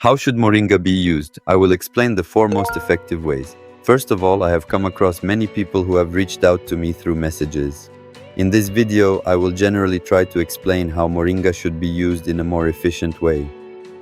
How should Moringa be used? I will explain the 4 most effective ways. First of all, I have come across many people who have reached out to me through messages. In this video, I will generally try to explain how Moringa should be used in a more efficient way.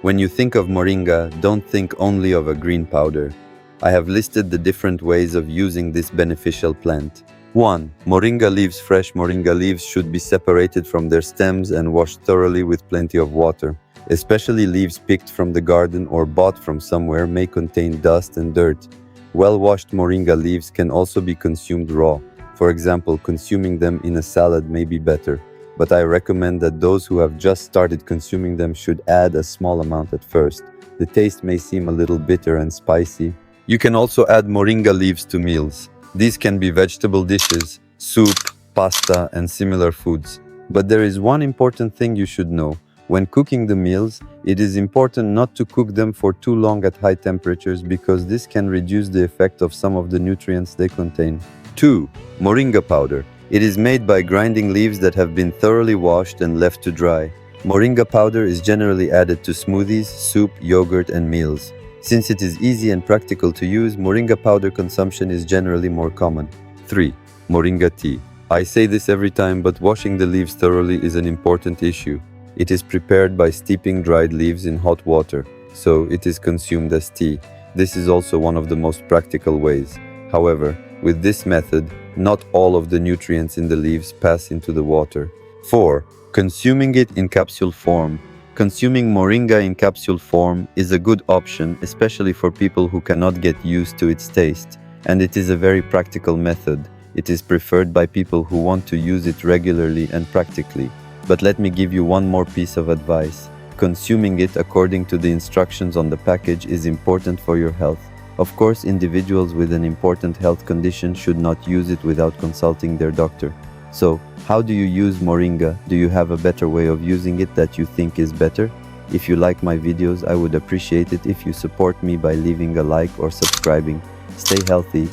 When you think of Moringa, don't think only of a green powder. I have listed the different ways of using this beneficial plant. 1. Moringa leaves. Fresh Moringa leaves should be separated from their stems and washed thoroughly with plenty of water. Especially leaves picked from the garden or bought from somewhere may contain dust and dirt. Well-washed Moringa leaves can also be consumed raw. For example, consuming them in a salad may be better, but I recommend that those who have just started consuming them should add a small amount at first. The taste may seem a little bitter and spicy. You can also add Moringa leaves to meals. These can be vegetable dishes, soup, pasta, and similar foods. But there is one important thing you should know. When cooking the meals, it is important not to cook them for too long at high temperatures because this can reduce the effect of some of the nutrients they contain. 2. Moringa powder. It is made by grinding leaves that have been thoroughly washed and left to dry. Moringa powder is generally added to smoothies, soup, yogurt, and meals. Since it is easy and practical to use, Moringa powder consumption is generally more common. 3. Moringa tea. I say this every time, but washing the leaves thoroughly is an important issue. It is prepared by steeping dried leaves in hot water, so it is consumed as tea. This is also one of the most practical ways. However, with this method, not all of the nutrients in the leaves pass into the water. 4. Consuming it in capsule form. Consuming Moringa in capsule form is a good option, especially for people who cannot get used to its taste, and it is a very practical method. It is preferred by people who want to use it regularly and practically. But let me give you one more piece of advice. Consuming it according to the instructions on the package is important for your health. Of course, individuals with an important health condition should not use it without consulting their doctor. So, how do you use Moringa? Do you have a better way of using it that you think is better? If you like my videos, I would appreciate it if you support me by leaving a like or subscribing. Stay healthy